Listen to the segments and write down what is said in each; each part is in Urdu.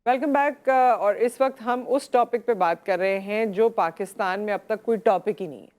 Welcome back. اور اس وقت ہم اس ٹاپک پہ بات کر رہے ہیں جو پاکستان میں اب تک کوئی ٹاپک ہی نہیں ہے.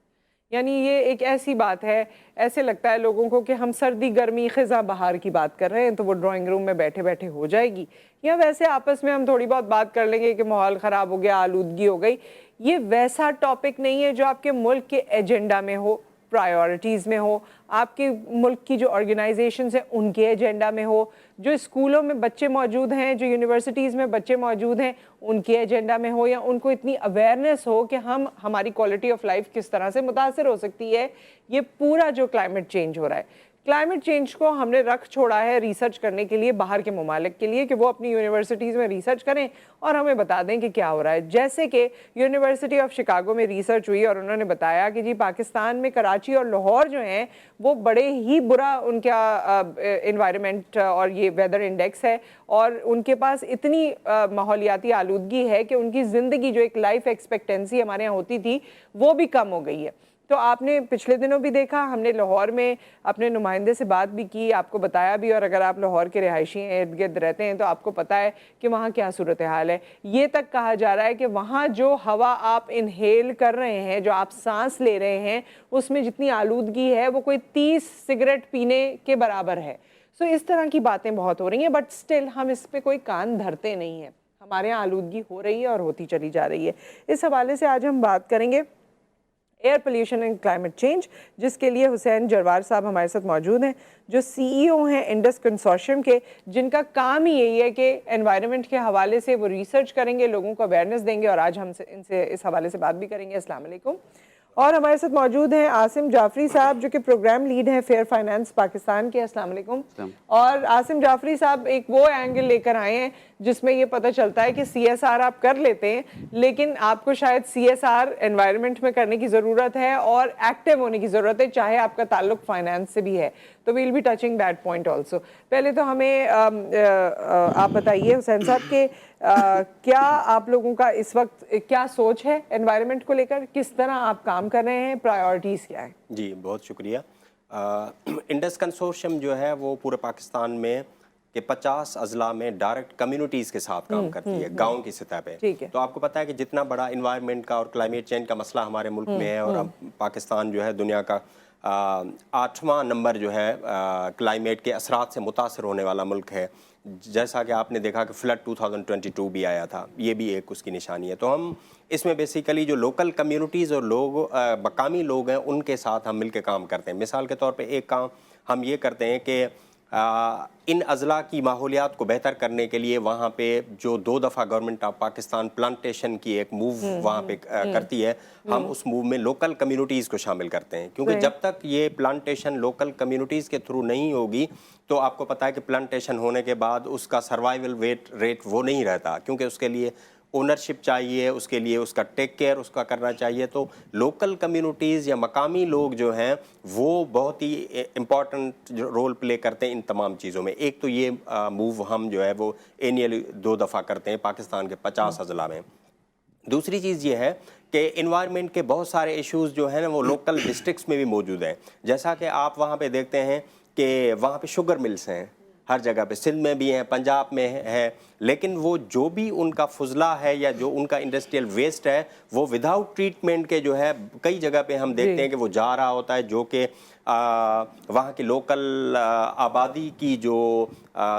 یعنی یہ ایک ایسی بات ہے, ایسے لگتا ہے لوگوں کو کہ ہم سردی گرمی خزاں بہار کی بات کر رہے ہیں تو وہ ڈرائنگ روم میں بیٹھے بیٹھے ہو جائے گی, یا ویسے آپس میں ہم تھوڑی بہت بات کر لیں گے کہ ماحول خراب ہو گیا, آلودگی ہو گئی. یہ ویسا ٹاپک نہیں ہے جو آپ کے ملک کے ایجنڈا میں ہو, پرائیورٹیز میں ہو, آپ کے ملک کی جو آرگنائزیشنز ہیں ان کے ایجنڈا میں ہو, جو اسکولوں میں بچے موجود ہیں, جو یونیورسٹیز میں بچے موجود ہیں ان کے ایجنڈا میں ہو, یا ان کو اتنی اویئرنیس ہو کہ ہماری کوالٹی آف لائف کس طرح سے متاثر ہو سکتی ہے. یہ پورا جو کلائمیٹ چینج ہو رہا ہے, کلائمیٹ چینج کو ہم نے رکھ چھوڑا ہے ریسرچ کرنے کے لیے باہر کے ممالک کے لیے کہ وہ اپنی یونیورسٹیز میں ریسرچ کریں اور ہمیں بتا دیں کہ کیا ہو رہا ہے. جیسے کہ یونیورسٹی آف شکاگو میں ریسرچ ہوئی اور انہوں نے بتایا کہ جی پاکستان میں کراچی اور لاہور جو ہیں وہ بڑے ہی برا ان کا انوائرمنٹ اور یہ ویدر انڈیکس ہے, اور ان کے پاس اتنی ماحولیاتی آلودگی ہے کہ ان کی زندگی جو ایک لائف ایکسپیکٹنسی ہمارے یہاں ہوتی تھی وہ بھی کم ہو گئی ہے. تو آپ نے پچھلے دنوں بھی دیکھا, ہم نے لاہور میں اپنے نمائندے سے بات بھی کی, آپ کو بتایا بھی, اور اگر آپ لاہور کے رہائشی ارد گرد رہتے ہیں تو آپ کو پتہ ہے کہ وہاں کیا صورتحال ہے. یہ تک کہا جا رہا ہے کہ وہاں جو ہوا آپ انہیل کر رہے ہیں, جو آپ سانس لے رہے ہیں, اس میں جتنی آلودگی ہے وہ کوئی 30 سگریٹ پینے کے برابر ہے. سو اس طرح کی باتیں بہت ہو رہی ہیں, بٹ سٹل ہم اس پہ کوئی کان دھرتے نہیں ہیں. ہمارے یہاں آلودگی ہو رہی ہے اور ہوتی چلی جا رہی ہے. اس حوالے سے آج ہم بات کریں گے air pollution and climate change, جس کے لیے حسین جروار صاحب ہمارے ساتھ موجود ہیں, جو سی ای او ہیں انڈس کنسورشیم کے, جن کا کام ہی یہی ہے کہ انوائرمنٹ کے حوالے سے وہ ریسرچ کریں گے, لوگوں کو اویئرنیس دیں گے, اور آج ہم ان سے اس حوالے سے بات بھی کریں گے. السلام علیکم. اور ہمارے ساتھ موجود ہیں عاصم جعفری صاحب جو کہ پروگرام لیڈ ہیں فیئر فائنانس پاکستان کے. السلام علیکم. اور عاصم جعفری صاحب ایک وہ اینگل لے کر آئے ہیں جس میں یہ پتہ چلتا ہے کہ سی ایس آر آپ کر لیتے ہیں, لیکن آپ کو شاید سی ایس آر انوائرمنٹ میں کرنے کی ضرورت ہے اور ایکٹیو ہونے کی ضرورت ہے, چاہے آپ کا تعلق فائنانس سے بھی ہے. تو we'll be touching that point also. پہلے تو ہمیں آپ بتائیے حسین صاحب کہ کیا آپ لوگوں کا اس وقت کیا سوچ ہے انوائرمنٹ کو لے کر, کس طرح آپ کام کر رہے ہیں, پرائیورٹیز کیا ہیں؟ جی بہت شکریہ. انڈس کنسورشیم جو ہے وہ پورے پاکستان میں کہ 50 اضلاع میں ڈائریکٹ کمیونٹیز کے ساتھ کام کرتی ہے, گاؤں کی سطح پہ. تو آپ کو پتہ ہے کہ جتنا بڑا انوائرمنٹ کا اور کلائمیٹ چینج کا مسئلہ ہمارے ملک میں ہے, اور اب پاکستان جو ہے دنیا کا 8واں نمبر جو ہے کلائمیٹ کے اثرات سے متاثر ہونے والا ملک ہے. جیسا کہ آپ نے دیکھا کہ فلڈ 2022 بھی آیا تھا, یہ بھی ایک اس کی نشانی ہے. تو ہم اس میں بیسیکلی جو لوکل کمیونٹیز اور لوگ مقامی لوگ ہیں ان کے ساتھ ہم مل کے کام کرتے ہیں. مثال کے طور پہ ایک کام ہم یہ کرتے ہیں کہ ان اضلاع کی ماحولیات کو بہتر کرنے کے لیے وہاں پہ جو 2 دفعہ گورنمنٹ آف پاکستان پلانٹیشن کی ایک موو وہاں پہ کرتی ہے, ہم اس موو میں لوکل کمیونٹیز کو شامل کرتے ہیں. کیونکہ جب تک یہ پلانٹیشن لوکل کمیونٹیز کے تھرو نہیں ہوگی تو آپ کو پتہ ہے کہ پلانٹیشن ہونے کے بعد اس کا سروائیول ریٹ وہ نہیں رہتا, کیونکہ اس کے لیے اونرشپ چاہیے, اس کے لیے اس کا ٹیک کیئر اس کا کرنا چاہیے. تو لوکل کمیونٹیز یا مقامی لوگ جو ہیں وہ بہت ہی امپورٹنٹ رول پلے کرتے ہیں ان تمام چیزوں میں. ایک تو یہ موو ہم جو ہے وہ اینیلی 2 دفعہ کرتے ہیں پاکستان کے 50 اضلاع میں. دوسری چیز یہ ہے کہ انوائرمنٹ کے بہت سارے ایشوز جو ہیں وہ لوکل ڈسٹرکٹس میں بھی موجود ہیں. جیسا کہ آپ وہاں پہ دیکھتے ہیں کہ وہاں پہ شوگر ملس ہیں ہر جگہ پہ, سندھ میں بھی ہیں, پنجاب میں ہے, لیکن وہ جو بھی ان کا فضلہ ہے یا جو ان کا انڈسٹریل ویسٹ ہے وہ وداؤٹ ٹریٹمنٹ کے جو ہے کئی جگہ پہ ہم دیکھتے ہیں کہ وہ جا رہا ہوتا ہے, جو کہ وہاں کی لوکل آبادی کی جو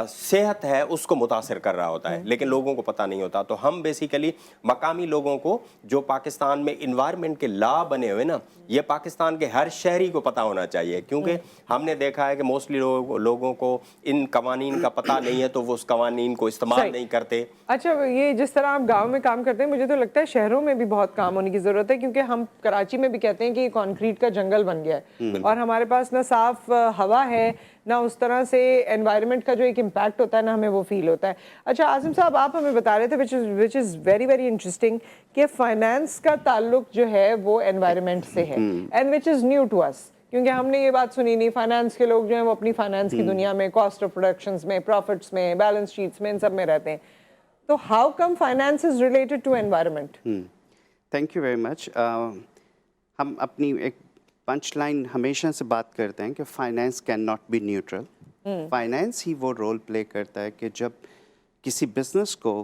صحت ہے اس کو متاثر کر رہا ہوتا ہے, لیکن لوگوں کو پتہ نہیں ہوتا. تو ہم بیسیکلی مقامی لوگوں کو جو پاکستان میں انوائرمنٹ کے لا بنے ہوئے نا, یہ پاکستان کے ہر شہری کو پتہ ہونا چاہیے, کیونکہ ہم نے دیکھا ہے کہ موسٹلی لوگوں کو ان قوانین کا پتہ نہیں ہے تو وہ اس قوانین کو استعمال نہیں کرتے. اچھا, یہ جس طرح آپ گاؤں میں کام کرتے ہیں, مجھے تو لگتا ہے شہروں میں بھی بہت کام ہونے کی ضرورت ہے, کیونکہ ہم کراچی میں بھی کہتے ہیں کہ یہ کانکریٹ کا جنگل بن گیا ہے, اور ہمارے پاس نہ صاف ہوا ہے نہ اس طرح سے انوائرمنٹ کا جو ایک امپیکٹ ہوتا ہے نہ ہمیں وہ فیل ہوتا ہے. اچھا عاصم صاحب, آپ ہمیں بتا رہے تھے which is very very interesting کہ فائنانس کا تعلق جو ہے وہ انوائرمنٹ سے ہے, and which is new to us, کیونکہ ہم نے یہ بات سنی نہیں. فائنانس کے لوگ جو ہیں وہ اپنی فائنانس کی دنیا میں, کاسٹ آف پروڈکشنز میں, پروفٹس میں, بیلنس شیٹس میں, ان سب میں رہتے ہیں. تو how come finance is related to environment? Thank you very much. ہم اپنی ایک پنچ لائن ہمیشہ سے بات کرتے ہیں کہ finance can not be neutral. Finance ہی وہ رول پلے کرتا ہے کہ جب کسی بزنس کو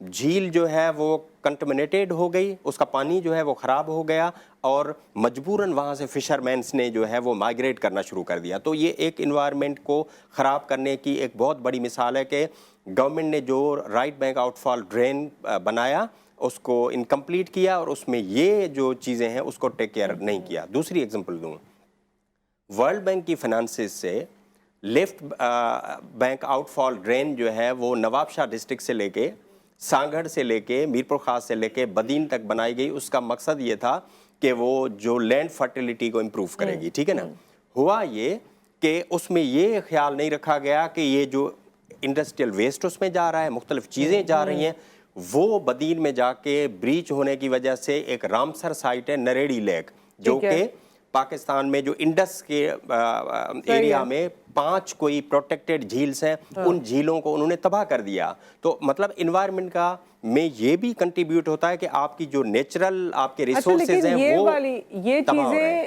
جھیل جو ہے وہ کنٹمنیٹیڈ ہو گئی، اس کا پانی جو ہے وہ خراب ہو گیا اور مجبوراً وہاں سے فشرمینس نے جو ہے وہ مائگریٹ کرنا شروع کر دیا. تو یہ ایک انوائرمنٹ کو خراب کرنے کی ایک بہت بڑی مثال ہے کہ گورنمنٹ نے جو رائٹ بینک آؤٹ فال ڈرین بنایا اس کو انکمپلیٹ کیا اور اس میں یہ جو چیزیں ہیں اس کو ٹیک کیئر نہیں کیا. دوسری ایگزامپل دوں، ورلڈ بینک کی فنانسز سے لیفٹ بینک آؤٹ فال ڈرین جو ہے وہ نواب شاہ ڈسٹرکٹ سے لے کے سانگھڑ سے لے کے میرپور خاص سے لے کے بدین تک بنائی گئی. اس کا مقصد یہ تھا کہ وہ جو لینڈ فرٹیلیٹی کو امپروو کرے گی. ٹھیک ہے نا. ہوا یہ کہ اس میں یہ خیال نہیں رکھا گیا کہ یہ جو انڈسٹریل ویسٹ اس میں جا رہا ہے، مختلف چیزیں جا رہی ہیں، وہ بدین میں جا کے بریچ ہونے کی وجہ سے ایک رامسر سائٹ ہے نریڑی لیک، جو کہ پاکستان میں جو انڈس کے ایریا میں 5 کوئی پروٹیکٹڈ جھیلز ہیں، ان جھیلوں کو انہوں نے تباہ کر دیا. تو مطلب انوائرمنٹ کا میں یہ بھی کنٹریبیوٹ ہوتا ہے کہ آپ کی جو نیچرل آپ کے ریسورسز ہیں وہ یہ چیزیں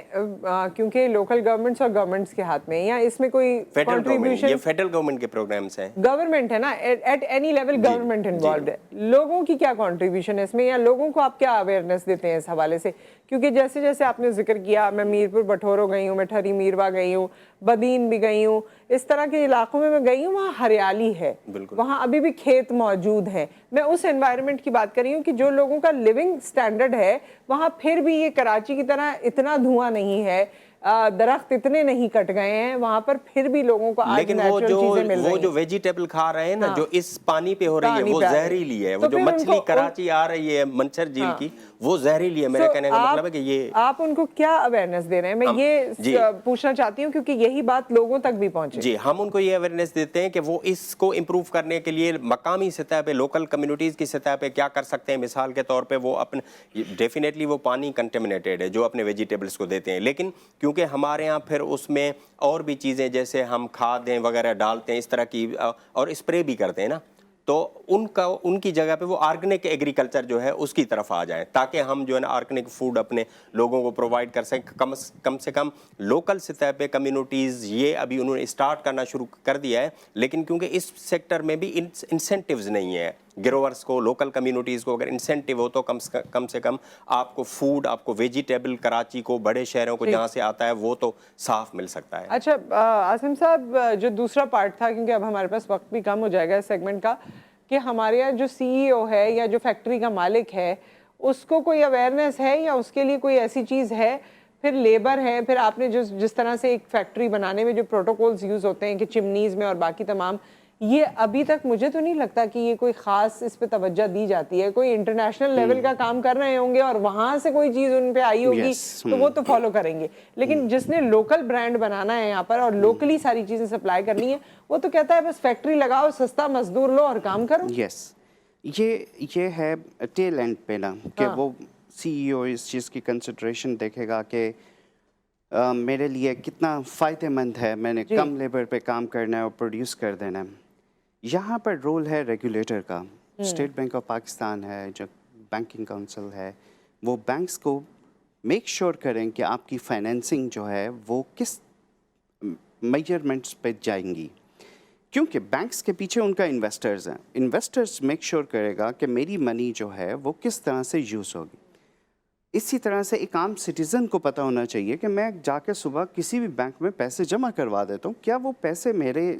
کیونکہ لوکل گورنمنٹس اور گورنمنٹس کے ہاتھ میں، یا اس میں کوئی کنٹریبیوشن، یہ فیڈرل گورنمنٹ کے پروگرامز ہیں، گورنمنٹ ہے نا، at any level government involved ہے. لوگوں کی کیا کنٹریبیوشن ہے اس میں، یا لوگوں کو آپ کیا اویئرنیس دیتے ہیں اس حوالے سے؟ کیونکہ جیسے جیسے آپ نے ذکر کیا، میں میرپور بٹھورو گئی ہوں، میں ٹھری میروا گئی ہوں، بدین بھی گئی ہوں، اس طرح کے علاقوں میں گئی ہوں، وہاں ہریالی ہے، وہاں ابھی بھی کھیت موجود ہیں. میں اس انوائرمنٹ کی بات کر رہی ہوں کہ جو لوگوں کا لیونگ سٹینڈرڈ ہے وہاں پھر بھی یہ کراچی کی طرح اتنا دھواں نہیں ہے، درخت اتنے نہیں کٹ گئے ہیں وہاں پر، پھر بھی لوگوں کو آج نیچرل چیزیں مل رہی ہیں. وہ جو ویجیٹیبل کھا رہے ہیں نا، جو اس پانی پہ ہو رہی ہے وہ زہریلی ہے. وہ جو مچھلی کراچی آ رہی ہے منچر جھیل کی، وہ زہریلی ہے. میرے کہنے کا مطلب ہے کہ یہ آپ ان کو کیا اویئرنیس دے رہے ہیں؟ میں یہ پوچھنا چاہتی ہوں کیونکہ یہی بات لوگوں تک بھی پہنچے. جی، ہم ان کو یہ اویئرنیس دیتے ہیں کہ وہ اس کو امپروو کرنے کے لیے مقامی سطح پہ، لوکل کمیونٹیز کی سطح پہ کیا کر سکتے ہیں. مثال کے طور پہ وہ اپنے ڈیفینیٹلی وہ پانی کنٹیمنیٹیڈ ہے جو اپنے ویجیٹیبلس کو دیتے ہیں، لیکن کیونکہ ہمارے ہاں پھر اس میں اور بھی چیزیں جیسے ہم کھادیں وغیرہ ڈالتے ہیں اس طرح کی، اور اسپرے بھی کرتے ہیں نا، تو ان کی جگہ پہ وہ آرگینک ایگریکلچر جو ہے اس کی طرف آ جائیں تاکہ ہم جو ہے نا آرگینک فوڈ اپنے لوگوں کو پرووائڈ کر سکیں. کم سے کم لوکل سطح پہ کمیونٹیز یہ ابھی انہوں نے اسٹارٹ کرنا شروع کر دیا ہے، لیکن کیونکہ اس سیکٹر میں بھی انسینٹیوز نہیں ہے گروورس کو، لوکل کمیونٹیز کو. اگر انسینٹیو ہو تو کم سے کم آپ کو فوڈ، آپ کو ویجیٹیبل کراچی کو، بڑے شہروں کو جہاں سے آتا ہے وہ تو صاف مل سکتا ہے. اچھا عاصم صاحب، جو دوسرا پارٹ تھا، کیونکہ اب ہمارے پاس وقت بھی کم ہو جائے گا اس سیگمنٹ کا، کہ ہمارے یہاں جو سی ای او ہے یا جو فیکٹری کا مالک ہے اس کو کوئی اویئرنیس ہے یا اس کے لیے کوئی ایسی چیز ہے؟ پھر لیبر ہے، پھر آپ نے جس طرح سے ایک فیکٹری بنانے میں جو پروٹوکولز یوز ہوتے ہیں کہ چمنیز میں اور باقی تمام، یہ ابھی تک مجھے تو نہیں لگتا کہ یہ کوئی خاص اس پہ توجہ دی جاتی ہے. کوئی انٹرنیشنل لیول کا کام کر رہے ہوں گے اور وہاں سے کوئی چیز ان پہ آئی ہوگی تو وہ تو فالو کریں گے، لیکن جس نے لوکل برانڈ بنانا ہے یہاں پر اور لوکلی ساری چیزیں سپلائی کرنی ہے، وہ تو کہتا ہے بس فیکٹری لگاؤ، سستا مزدور لو اور کام کرو. یہ ہے ٹیل اینڈ پہ نا کہ وہ سی ای او اس چیز کی کنسیڈریشن دیکھے گا کہ میرے لیے کتنا فائدہ مند ہے، میں نے کم لیبر پہ کام کرنا ہے اور پروڈیوس کر دینا ہے. یہاں پر رول ہے ریگولیٹر کا. اسٹیٹ بینک آف پاکستان ہے، جو بینکنگ کونسل ہے، وہ بینکس کو میک شور کریں کہ آپ کی فائنینسنگ جو ہے وہ کس میجرمنٹس پہ جائیں گی، کیونکہ بینکس کے پیچھے ان کا انویسٹرز ہیں. انویسٹرز میک شور کرے گا کہ میری منی جو ہے وہ کس طرح سے یوز ہوگی. اسی طرح سے ایک عام سٹیزن کو پتہ ہونا چاہیے کہ میں جا کے صبح کسی بھی بینک میں پیسے جمع کروا دیتا ہوں، کیا وہ پیسے میرے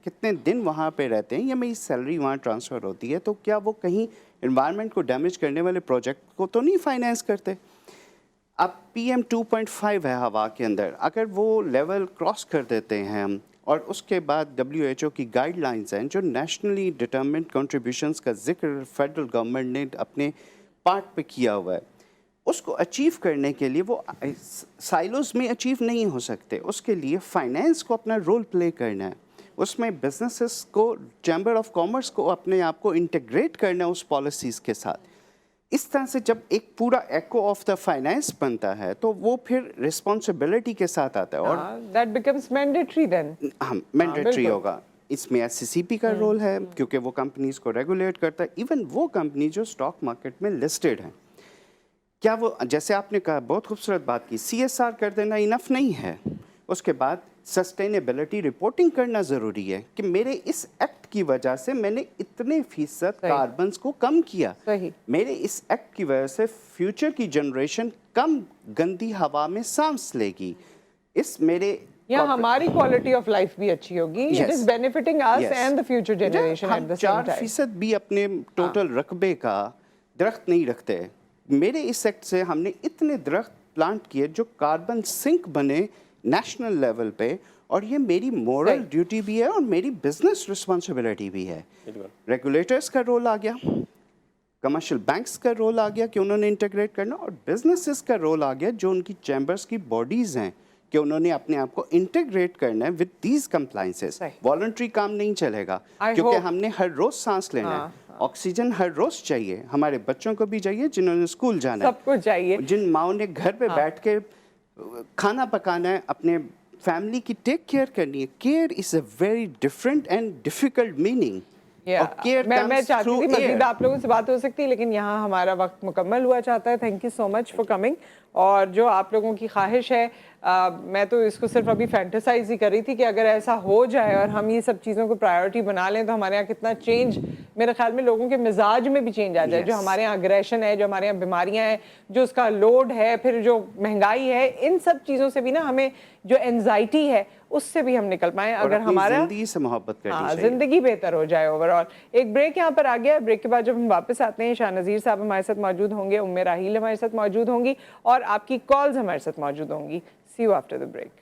کتنے دن وہاں پہ رہتے ہیں یا میری سیلری وہاں ٹرانسفر ہوتی ہے، تو کیا وہ کہیں انوائرمنٹ کو ڈیمیج کرنے والے پروجیکٹ کو تو نہیں فائنینس کرتے. اب PM 2.5 ہے ہوا کے اندر، اگر وہ لیول کراس کر دیتے ہیں ہم، اور اس کے بعد WHO کی گائیڈ لائنز ہیں جو نیشنلی ڈٹرمنڈ کنٹریبیوشنز کا ذکر فیڈرل گورنمنٹ نے اپنے پارٹ پہ کیا ہوا ہے، اس کو اچیو کرنے کے لیے وہ سائلوز میں اچیو نہیں ہو سکتے. اس کے لیے فائنینس کو اپنا رول پلے کرنا ہے، اس میں بزنسز کو، چیمبر آف کامرس کو اپنے آپ کو انٹیگریٹ کرنا ہے اس پالیسیز کے ساتھ. اس طرح سے جب ایک پورا ایکو آف دا فائنینس بنتا ہے تو وہ پھر رسپانسبلٹی کے ساتھ آتا ہے، اور that becomes mandatory then. Mandatory ہوگا. اس میں SCCP کا رول ہے کیونکہ وہ کمپنیز کو ریگولیٹ کرتا ہے. ایون وہ کمپنی جو اسٹاک مارکیٹ میں لسٹڈ ہیں، کیا وہ، جیسے آپ نے کہا بہت خوبصورت بات کی، CSR کر دینا انف نہیں ہے، اس کے بعد سسٹینیبلٹی رپورٹنگ کرنا ضروری ہے کہ میرے اس ایکٹ کی وجہ سے میں نے اتنے فیصد کاربنز کو کم کیا. میرے اس ایکٹ کی وجہ سے فیوچر کی جنریشن کم گندی ہوا میں سانس لے گی. اس میرے یا ہماری کوالٹی آف لائف بھی اچھی ہوگی. It is benefiting us and the future generation at the same time. 4% بھی اپنے ٹوٹل رقبے کا درخت نہیں رکھتے. میرے اس ایکٹ سے ہم نے اتنے درخت پلانٹ کیے جو کاربن سنک بنے نیشنل لیول پہ, اور یہ میری مورل ڈیوٹی بھی ہے اور میری بزنس رسپانسبلٹی بھی ہے. ریگولیٹرز کا رول آ گیا, کمرشل بینکس کا رول آ گیا کہ انہوں نے انٹیگریٹ کرنا, اور بزنسز کا رول آ گیا جو ان کی چیمبرز کی باڈیز ہیں کہ انہوں نے اپنے آپ کو انٹیگریٹ کرنا ہے with these compliances. والنٹری کام نہیں چلے گا کیونکہ ہم نے ہر روز سانس لینا ہے. آکسیجن ہر روز چاہیے, ہمارے بچوں کو بھی چاہیے جنہوں نے اسکول جانا ہے, سب کو چاہیے, جن ماؤں نے گھر پہ بیٹھ کے کھانا پکانا ہے, اپنے فیملی کی ٹیک کیئر کرنی ہے. Care is a very different and difficult meaning. میں چاہتی تھی مزید آپ لوگوں سے بات ہو سکتی, لیکن یہاں ہمارا وقت مکمل ہوا چاہتا ہے. Thank you so much for coming. اور جو آپ لوگوں کی خواہش ہے, میں تو اس کو صرف ابھی فینٹیسائز ہی کر رہی تھی کہ اگر ایسا ہو جائے اور ہم یہ سب چیزوں کو پرائیورٹی بنا لیں تو ہمارے یہاں کتنا چینج, میرے خیال میں لوگوں کے مزاج میں بھی چینج آ جائے. جو ہمارے یہاں اگریشن ہے, جو ہمارے یہاں بیماریاں ہیں, جو اس کا لوڈ ہے, پھر جو مہنگائی ہے, ان سب چیزوں سے بھی نا ہمیں جو اینزائٹی ہے اس سے بھی ہم نکل پائیں اگر ہمارا زندگی سے محبت کرنی چاہیے, زندگی بہتر ہو جائے اوور آل. ایک بریک یہاں پر آ گیا. بریک کے بعد جب ہم واپس آتے ہیں, شاہ نذیر صاحب ہمارے ساتھ موجود ہوں گے, راحیل ہمارے ساتھ موجود ہوں گی, اور آپ کی کالز ہمارے ساتھ موجود ہوں گی. سی یو آفٹر دی بریک.